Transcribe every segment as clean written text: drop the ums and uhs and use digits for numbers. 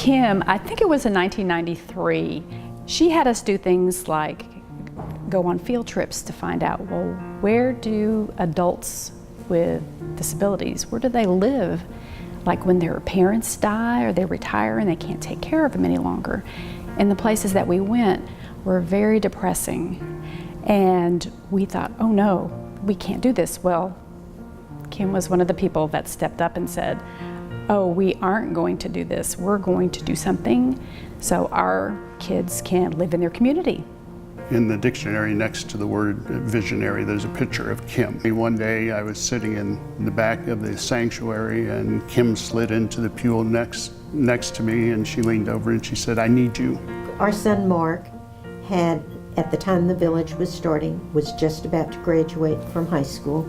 Kim, I think it was in 1993, she had us do things like go on field trips to find out, well, where do adults with disabilities, where do they live? Like when their parents die or they retire and they can't take care of them any longer. And the places that we went were very depressing. And we thought, oh no, we can't do this. Well, Kim was one of the people that stepped up and said, oh, we aren't going to do this. We're going to do something so our kids can live in their community. In the dictionary next to the word visionary, there's a picture of Kim. One day I was sitting in the back of the sanctuary and Kim slid into the pew next to me, and she leaned over and she said, I need you. Our son Mark had, at the time the village was starting, was just about to graduate from high school.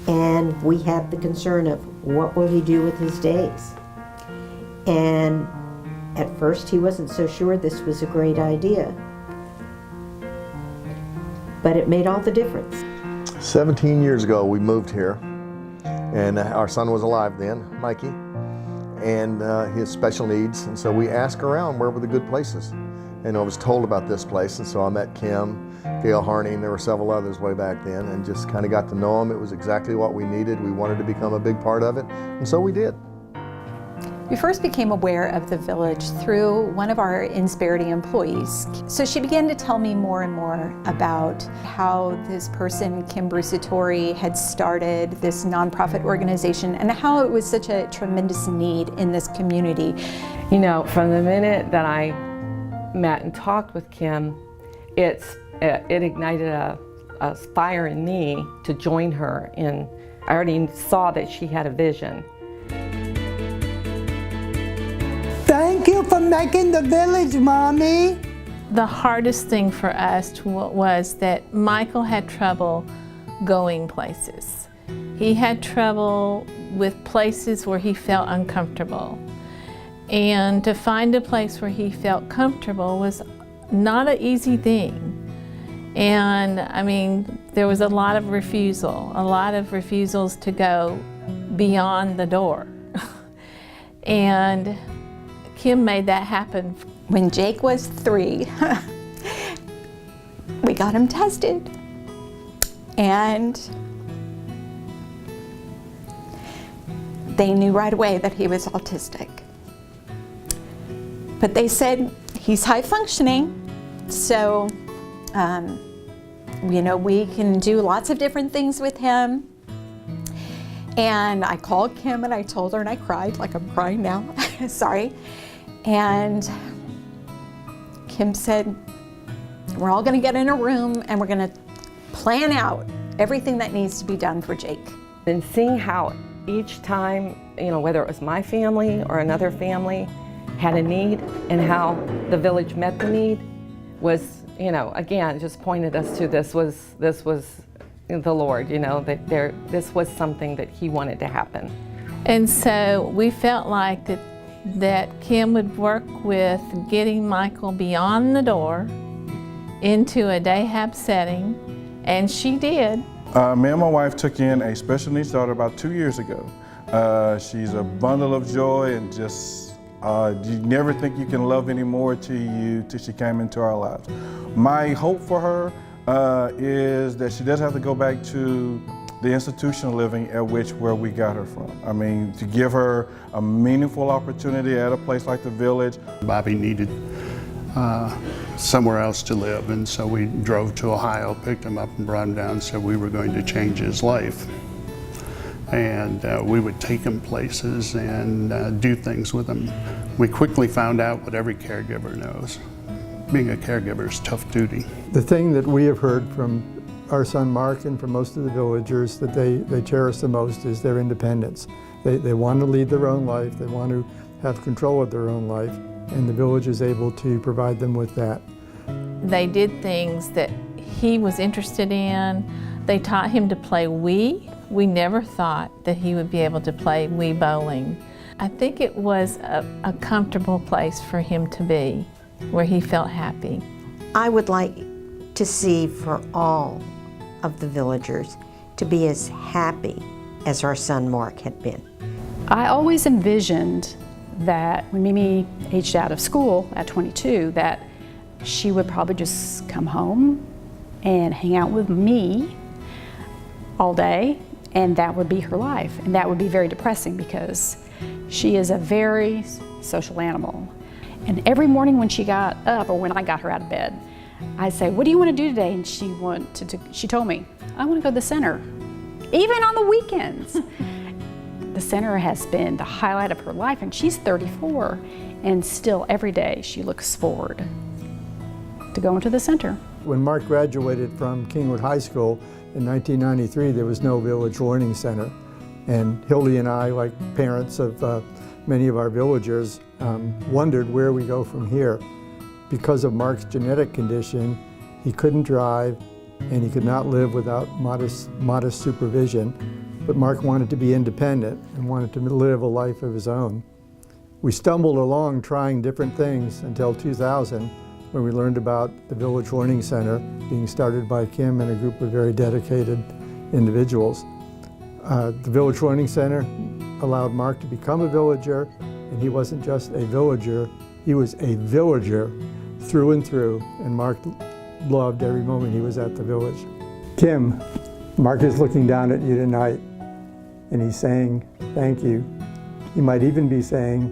And we had the concern of what will he do with his days? And at first he wasn't so sure this was a great idea. But it made all the difference. 17 years ago we moved here, and our son was alive then, Mikey, and he has special needs, and so we asked around where were the good places. And I was told about this place, and so I met Kim, Gail Harning, there were several others way back then, and just kind of got to know them. It was exactly what we needed. We wanted to become a big part of it, and so we did. We first became aware of the village through one of our Insperity employees. So she began to tell me more and more about how this person, Kim Brusatori, had started this nonprofit organization and how it was such a tremendous need in this community. You know, from the minute that I met and talked with Kim, it ignited a fire in me to join her. And I already saw that she had a vision. Thank you for making the village, Mommy. The hardest thing for us was that Michael had trouble going places. He had trouble with places where he felt uncomfortable. And to find a place where he felt comfortable was not an easy thing. And I mean, there was a lot of refusals to go beyond the door. And Kim made that happen. When Jake was 3, we got him tested. And they knew right away that he was autistic. But they said he's high functioning, so you know, we can do lots of different things with him. And I called Kim and I told her, and I cried like I'm crying now, sorry. And Kim said, we're all gonna get in a room and we're gonna plan out everything that needs to be done for Jake. And seeing how each time, you know, whether it was my family or another family had a need, and how the village met the need was, you know, again, just pointed us to this was the Lord, you know, that this was something that He wanted to happen. And so we felt like that Kim would work with getting Michael beyond the door into a day-hab setting, and she did. Me and my wife took in a special needs daughter about 2 years ago. She's a bundle of joy, and just you never think you can love anymore till she came into our lives. My hope for her is that she doesn't have to go back to the institutional living where we got her from. I mean, to give her a meaningful opportunity at a place like the village. Bobby needed somewhere else to live, and so we drove to Ohio, picked him up and brought him down, said we were going to change his life. And we would take him places and do things with him. We quickly found out what every caregiver knows. Being a caregiver is tough duty. The thing that we have heard from our son Mark and from most of the villagers that they cherish the most is their independence. They want to lead their own life, they want to have control of their own life, and the village is able to provide them with that. They did things that he was interested in. They taught him to play Wii. We never thought that he would be able to play Wii bowling. I think it was a comfortable place for him to be, where he felt happy. I would like to see for all of the villagers to be as happy as our son Mark had been. I always envisioned that when Mimi aged out of school at 22, that she would probably just come home and hang out with me all day, and that would be her life. And that would be very depressing because she is a very social animal. And every morning when she got up, or when I got her out of bed, I'd say, "What do you want to do today?" And she told me, "I want to go to the center," even on the weekends. The center has been the highlight of her life, and she's 34, and still every day she looks forward to going to the center. When Mark graduated from Kingwood High School in 1993, there was no Village Learning Center. And Hildy and I, like parents of many of our villagers, wondered where we go from here. Because of Mark's genetic condition, he couldn't drive and he could not live without modest supervision. But Mark wanted to be independent and wanted to live a life of his own. We stumbled along trying different things until 2000, when we learned about the Village Learning Center being started by Kim and a group of very dedicated individuals. The Village Learning Center allowed Mark to become a villager, and he wasn't just a villager, he was a villager through and through, and Mark loved every moment he was at the village. Kim, Mark is looking down at you tonight, and he's saying, "Thank you." He might even be saying,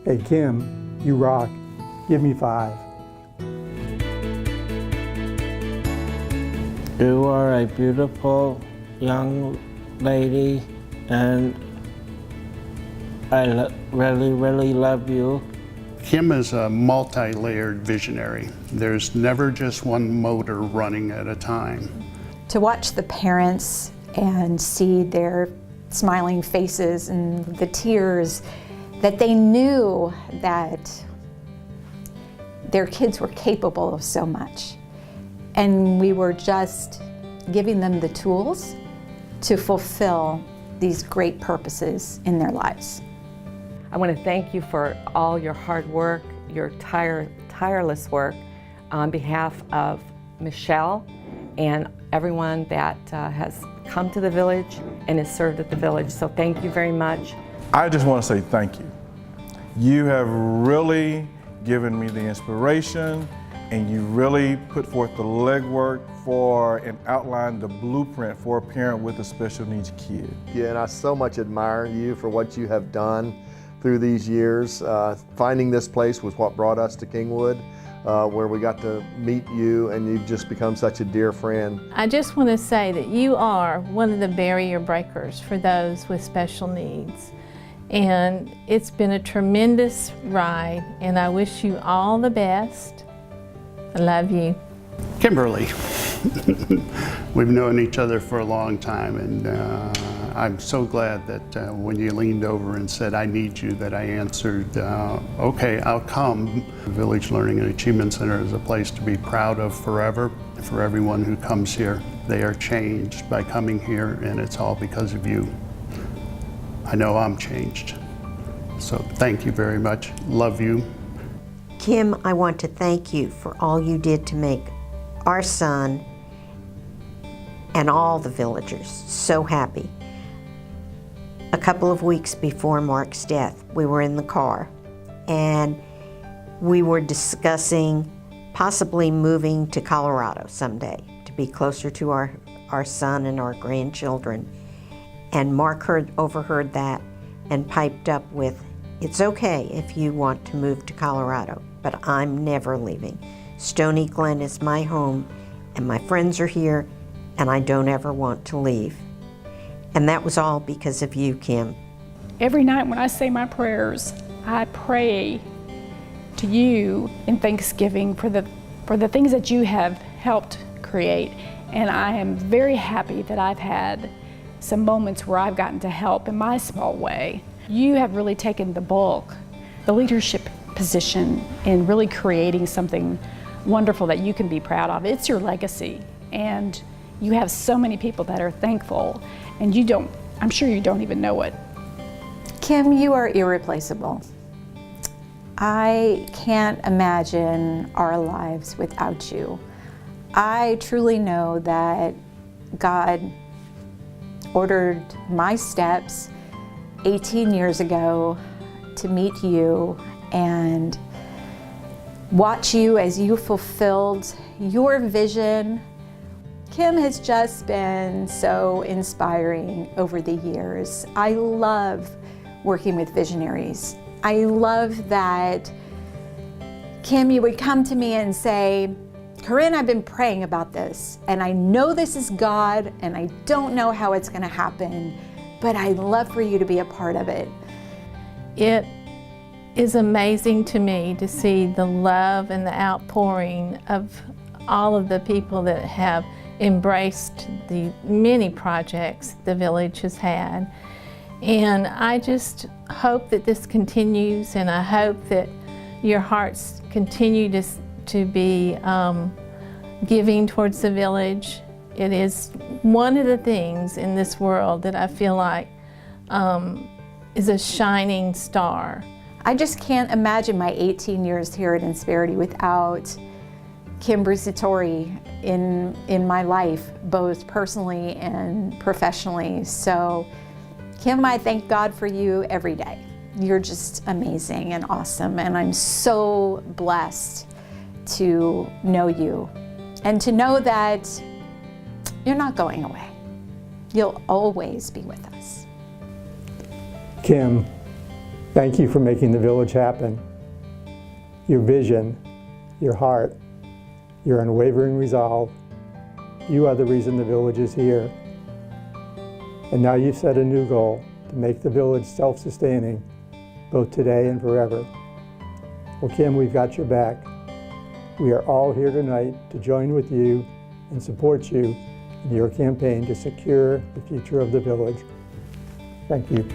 "Hey Kim, you rock, give me 5. You are a beautiful young lady, and I really love you. Kim is a multi-layered visionary. There's never just one motor running at a time. To watch the parents and see their smiling faces and the tears, that they knew that their kids were capable of so much. And we were just giving them the tools to fulfill these great purposes in their lives. I want to thank you for all your hard work, your tireless work on behalf of Michelle and everyone that has come to the village and has served at the village. So thank you very much. I just want to say thank you. You have really given me the inspiration, and you really put forth the legwork for and outlined the blueprint for a parent with a special needs kid. Yeah, and I so much admire you for what you have done through these years. Finding this place was what brought us to Kingwood, where we got to meet you, and you've just become such a dear friend. I just want to say that you are one of the barrier breakers for those with special needs. And it's been a tremendous ride, and I wish you all the best. I love you. Kimberly, we've known each other for a long time, and I'm so glad that when you leaned over and said, "I need you," that I answered, "Okay, I'll come." The Village Learning and Achievement Center is a place to be proud of forever. For everyone who comes here, they are changed by coming here, and it's all because of you. I know I'm changed. So thank you very much. Love you. Kim, I want to thank you for all you did to make our son and all the villagers so happy. A couple of weeks before Mark's death, we were in the car and we were discussing possibly moving to Colorado someday to be closer to our son and our grandchildren. And Mark overheard that and piped up with, "It's okay if you want to move to Colorado, but I'm never leaving. Stony Glen is my home, and my friends are here, and I don't ever want to leave." And that was all because of you, Kim. Every night when I say my prayers, I pray to you in thanksgiving for the things that you have helped create. And I am very happy that I've had some moments where I've gotten to help in my small way. You have really taken the bulk, the leadership position in really creating something wonderful that you can be proud of. It's your legacy, and you have so many people that are thankful, and I'm sure you don't even know it. Kim, you are irreplaceable. I can't imagine our lives without you. I truly know that God ordered my steps 18 years ago to meet you and watch you as you fulfilled your vision. Kim has just been so inspiring over the years. I love working with visionaries. I love that, Kim, you would come to me and say, Corinne, I've been praying about this, and I know this is God, and I don't know how it's going to happen, but I'd love for you to be a part of it. It is amazing to me to see the love and the outpouring of all of the people that have embraced the many projects the village has had. And I just hope that this continues, and I hope that your hearts continue to be giving towards the village. It is one of the things in this world that I feel like is a shining star. I just can't imagine my 18 years here at Insperity without Kim Brusatori in my life, both personally and professionally. So Kim, I thank God for you every day. You're just amazing and awesome, and I'm so blessed to know you and to know that you're not going away. You'll always be with us. Kim, thank you for making the village happen. Your vision, your heart, your unwavering resolve, you are the reason the village is here. And now you've set a new goal to make the village self-sustaining, both today and forever. Well, Kim, we've got your back. We are all here tonight to join with you and support you in your campaign to secure the future of the village. Thank you.